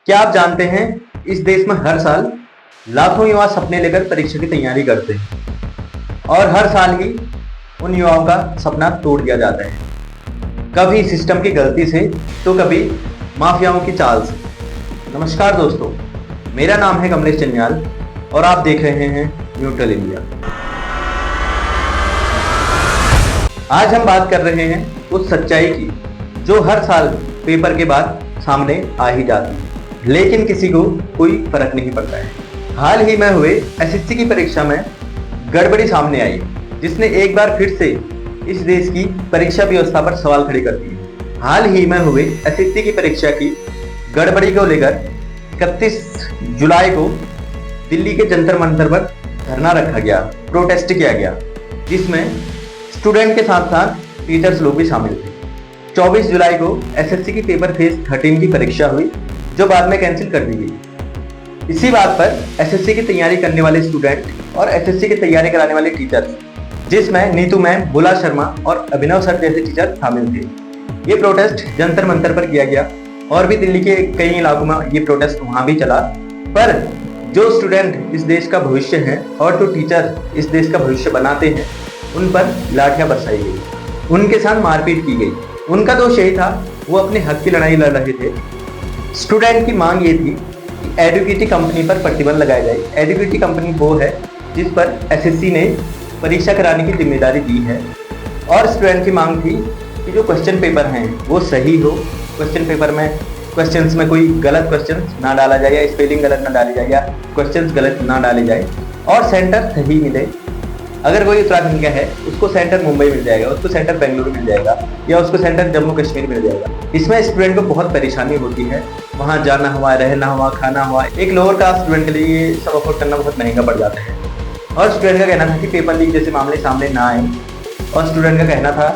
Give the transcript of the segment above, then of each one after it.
क्या आप जानते हैं इस देश में हर साल लाखों युवा सपने लेकर परीक्षा की तैयारी करते हैं और हर साल ही उन युवाओं का सपना तोड़ दिया जाता है, कभी सिस्टम की गलती से तो कभी माफियाओं की चाल से। नमस्कार दोस्तों, मेरा नाम है कमलेश चन्याल और आप देख रहे हैं न्यूट्रल इंडिया। आज हम बात कर रहे हैं उस सच्चाई की जो हर साल पेपर के बाद सामने आ ही जाती है, लेकिन किसी को कोई फर्क नहीं पड़ता है। हाल ही में हुए एसएससी की परीक्षा में गड़बड़ी सामने आई, जिसने एक बार फिर से इस देश की परीक्षा व्यवस्था पर सवाल खड़े कर दिए। हाल ही में हुए एसएससी की परीक्षा की गड़बड़ी को लेकर 31 जुलाई को दिल्ली के जंतर मंतर पर धरना रखा गया, प्रोटेस्ट किया गया, जिसमें स्टूडेंट के साथ साथ टीचर्स लोग भी शामिल थे। 24 जुलाई को एसएससी की पेपर फेज 13 की परीक्षा हुई, जो बाद में कैंसिल कर दी गई। इसी बात पर एसएससी की तैयारी करने वाले स्टूडेंट और एसएससी की तैयारी कराने वाले टीचर्स, जिसमें नीतू मैम, बुला शर्मा और अभिनव सर जैसे टीचर शामिल थे, ये प्रोटेस्ट जंतर मंतर पर किया गया और भी दिल्ली के कई इलाकों में ये प्रोटेस्ट वहां भी चला। पर जो स्टूडेंट इस देश का भविष्य है और जो टीचर इस देश का भविष्य बनाते हैं, उन पर लाठियां बरसाई गई, उनके साथ मारपीट की गई। उनका दोष यही था, वो अपने हक की लड़ाई लड़ रहे थे। स्टूडेंट की मांग ये थी कि एडुकेटी कंपनी पर प्रतिबंध लगाया जाए। एडुकेटी कंपनी वो है जिस पर एसएससी ने परीक्षा कराने की जिम्मेदारी दी है, और स्टूडेंट की मांग थी कि जो क्वेश्चन पेपर हैं वो सही हो, क्वेश्चन पेपर में क्वेश्चंस में कोई गलत क्वेश्चन ना डाला जाए या स्पेलिंग गलत ना डाली जाए या क्वेश्चंस गलत ना डाले जाए, और सेंटर सही मिले। अगर कोई उत्तराखंड का है, उसको सेंटर मुंबई मिल जाएगा, उसको सेंटर बेंगलुरु मिल जाएगा, या उसको सेंटर जम्मू कश्मीर मिल जाएगा। इसमें स्टूडेंट को बहुत परेशानी होती है, वहाँ जाना हुआ, रहना हुआ, खाना हुआ। एक लोअर कास्ट स्टूडेंट के लिए ये सब अफोर्ड करना बहुत महंगा पड़ जाता है। और स्टूडेंट का कहना था कि पेपर लीक जैसे मामले सामने ना आए, और स्टूडेंट का कहना था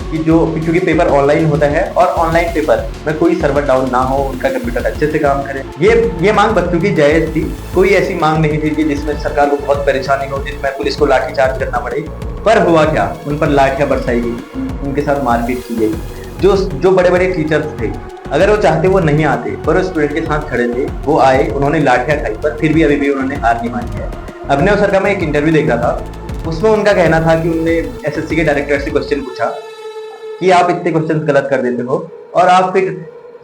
कि क्योंकि पेपर ऑनलाइन होता है और ऑनलाइन पेपर में कोई सर्वर डाउन ना हो, उनका कंप्यूटर अच्छे से काम करे। ये मांग बच्चों की जायज थी, कोई ऐसी मांग नहीं थी कि जिसमें सरकार को बहुत परेशानी हो, जिसमें पुलिस को लाठीचार्ज करना पड़े। पर हुआ क्या, उन पर लाठियां बरसाई गई, उनके साथ मारपीट की गई। जो बड़े बड़े टीचर्स थे, अगर वो चाहते वो नहीं आते, पर वो स्टूडेंट के साथ खड़े थे, वो आए, उन्होंने लाठियां खाई, पर फिर भी अभी भी उन्होंने हार नहीं मानी है। अभिनव सर का मैं एक इंटरव्यू देख रहा था, उसमें उनका कहना था कि उन्होंने एसएससी के डायरेक्टर से क्वेश्चन पूछा कि आप इतने क्वेश्चन गलत कर देते हो, और आप फिर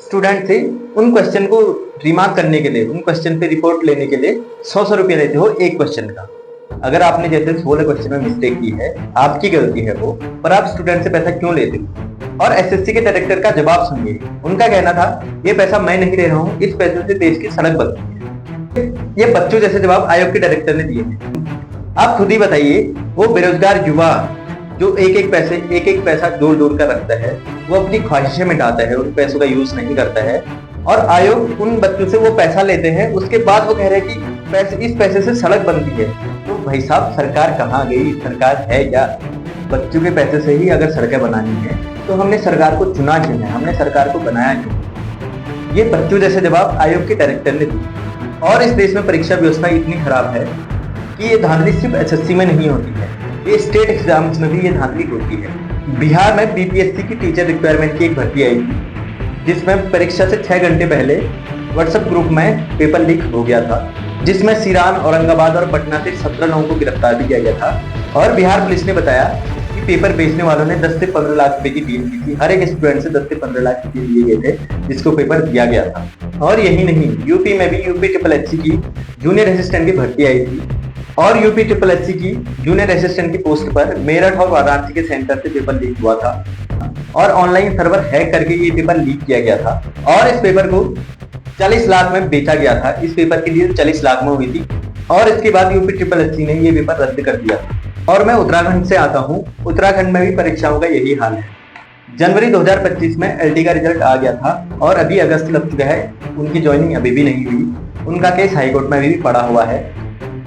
स्टूडेंट से उन क्वेश्चन को रिमार्क करने के लिए, उन क्वेश्चन पे रिपोर्ट लेने के लिए 100 रुपया लेते हो एक क्वेश्चन का। अगर आपने जैसे 16 क्वेश्चन में मिस्टेक की है, आपकी गलती है वो, पर आप स्टूडेंट से पैसा क्यों लेते हो? और एसएससी के डायरेक्टर का जवाब सुनिए। उनका कहना था, ये पैसा मैं नहीं ले रहा हूँ, इस पैसे से देश की सड़क बनती है। ये बच्चों जैसे जवाब आयोग के डायरेक्टर ने दिए हैं। आप खुद ही बताइए, वो बेरोजगार युवा जो एक एक पैसा जोड़ जोड़ कर रखता है, वो अपनी ख्वाहिशें मिटाता है, उन पैसों का यूज नहीं करता है, और आयोग उन बच्चों से वो पैसा लेते हैं, उसके बाद वो कह रहे हैं कि इस पैसे से सड़क बनती है। तो भाई साहब, सरकार कहाँ गई? सरकार है क्या? बच्चों के पैसे से ही अगर सड़कें बनानी है तो हमने सरकार को चुना क्यों है, हमने सरकार को बनाया क्यों? ये बच्चों जैसे जवाब आयोग के डायरेक्टर ने दिए। और इस देश में परीक्षा व्यवस्था इतनी खराब है कि ये धांधली सिर्फ एसएससी में नहीं होती है, ये स्टेट एग्जाम्स में भी ये धांधली होती है। बिहार में बीपीएससी की टीचर रिक्वायरमेंट की एक भर्ती आई थी, जिसमें परीक्षा से 6 घंटे पहले व्हाट्सएप ग्रुप में पेपर लीक हो गया था, जिसमें सिरान, औरंगाबाद और पटना से 17 लोगों को गिरफ्तार भी किया गया था। और बिहार पुलिस ने बताया कि पेपर बेचने वालों ने 10 से 15 लाख रुपए की डील की थी, हर एक स्टूडेंट से 10 से 15 लाख रुपए लिए गए थे, जिसको पेपर दिया गया था। और यही नहीं, यूपी में भी यूपी ट्रिपल एचसी की जूनियर असिस्टेंट की भर्ती आई थी, और यूपी ट्रिपल एचसी की जूनियर असिस्टेंट की पोस्ट पर मेरठ और वाराणसी के सेंटर से पेपर लीक हुआ था, और ऑनलाइन सर्वर हैक करके ये पेपर लीक किया गया था, और इस पेपर को 40 लाख में बेचा गया था। इस पेपर की डील 40 लाख में हुई थी, और इसके बाद यूपी ट्रिपल एचसी ने ये पेपर रद्द कर दिया था। और मैं उत्तराखंड से आता हूँ, उत्तराखंड में भी परीक्षाओं का यही हाल है। जनवरी 2025 में एलटी का रिजल्ट आ गया था, और अभी अगस्त लग चुका है, उनकी ज्वाइनिंग अभी भी नहीं हुई, उनका केस हाईकोर्ट में भी पड़ा हुआ है।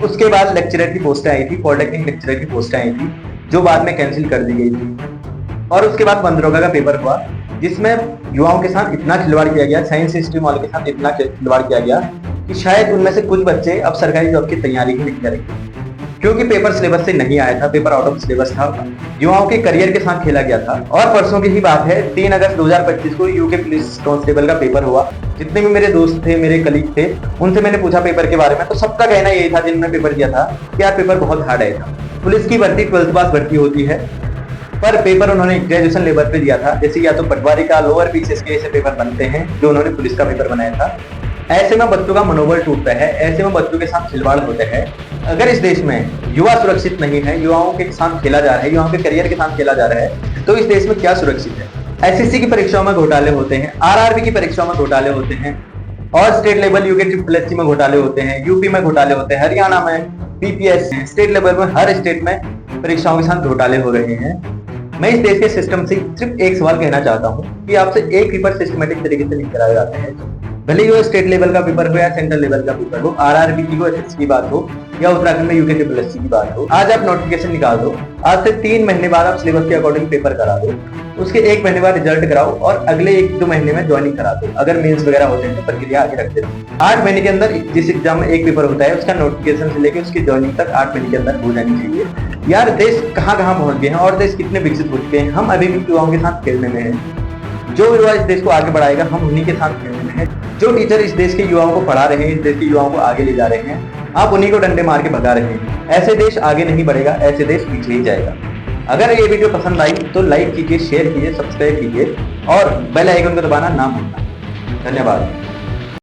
उसके बाद लेक्चरर की पोस्टें आई थी, पॉलिटेक्निक लेक्चरर की पोस्टें आई थी, जो बाद में कैंसिल कर दी गई थी। और उसके बाद मनरेगा का पेपर हुआ, जिसमें युवाओं के साथ इतना खिलवाड़ किया गया, साइंस स्ट्रीम वालों के साथ इतना खिलवाड़ किया गया कि शायद उनमें से कुछ बच्चे अब सरकारी जॉब की तैयारी ही नहीं करेंगे। क्योंकि पेपर सिलेबस से नहीं आया था, पेपर आउट ऑफ सिलेबस था, युवाओं के करियर के साथ खेला गया था। और परसों की ही बात है, 3 अगस्त 2025 को यूके पुलिस कांस्टेबल का पेपर हुआ। जितने भी मेरे दोस्त थे, मेरे कलीग थे, उनसे मैंने पूछा पेपर के बारे में, तो सबका कहना यही था जिन्होंने पेपर दिया था कि यार पेपर बहुत हार्ड आया था। पुलिस की भर्ती 12th पास भर्ती होती है, पर पेपर उन्होंने ग्रेजुएशन लेवल पे दिया था। जैसे या तो पटवारी का, लोअर पीसीएस के ऐसे पेपर बनते हैं जो उन्होंने पुलिस का पेपर बनाया था। ऐसे में बच्चों का मनोबल टूटता है, ऐसे में बच्चों के साथ खिलवाड़ होते हैं। अगर इस देश में युवा सुरक्षित नहीं है, युवाओं के साथ खेला जा रहा है, युवाओं के करियर के साथ खेला जा रहा है, तो इस देश में क्या सुरक्षित है। एसएससी की परीक्षाओं में घोटाले होते हैं, आरआरबी की परीक्षाओं में घोटाले होते हैं, और स्टेट लेवल यूके ट्रिपल में घोटाले होते हैं, यूपी में घोटाले होते हैं, हरियाणा में, पीपीएस, स्टेट लेवल में, हर स्टेट में परीक्षाओं के साथ घोटाले हो रहे हैं। मैं इस देश के सिस्टम से सिर्फ एक सवाल कहना चाहता हूँ कि आपसे एक पेपर सिस्टमेटिक तरीके से नहीं कराए जाते हैं। भले ही वो स्टेट लेवल का पेपर हो या सेंट्रल लेवल का पेपर हो, आरआरबी की हो, एसएससी की बात हो, या उत्तराखंड में यूके ट्रिपल की बात हो, आज आप नोटिफिकेशन निकाल दो, आज से 3 महीने बाद आप सिलेबस के अकॉर्डिंग पेपर करा दो, उसके 1 महीने बाद रिजल्ट कराओ और अगले 1-2 महीने में ज्वाइनिंग करा दो। अगर मेंस वगैरह होते हैं तो प्रक्रिया आगे रखते रहो। 8 महीने के अंदर जिस एग्जाम में एक पेपर होता है उसका नोटिफिकेशन से लेकर उसकी ज्वाइनिंग तक 8 महीने के अंदर हो जानी चाहिए। यार देश कहाँ कहाँ पहुंच गए हैं और देश कितने विकसित हो चुके हैं, हम अभी भी युवाओं के साथ खेलने में हैं। जो युवा इस देश को आगे बढ़ाएगा, हम उन्हीं के साथ खेलने में हैं। जो टीचर इस देश के युवाओं को पढ़ा रहे हैं, इस देश के युवाओं को आगे ले जा रहे हैं, आप उन्हीं को डंडे मार के भगा रहे हैं। ऐसे देश आगे नहीं बढ़ेगा, ऐसे देश पीछे ही जाएगा। अगर ये वीडियो पसंद आई तो लाइक कीजिए, शेयर कीजिए, सब्सक्राइब कीजिए और बेल आइकन को दबाना ना भूलना। धन्यवाद।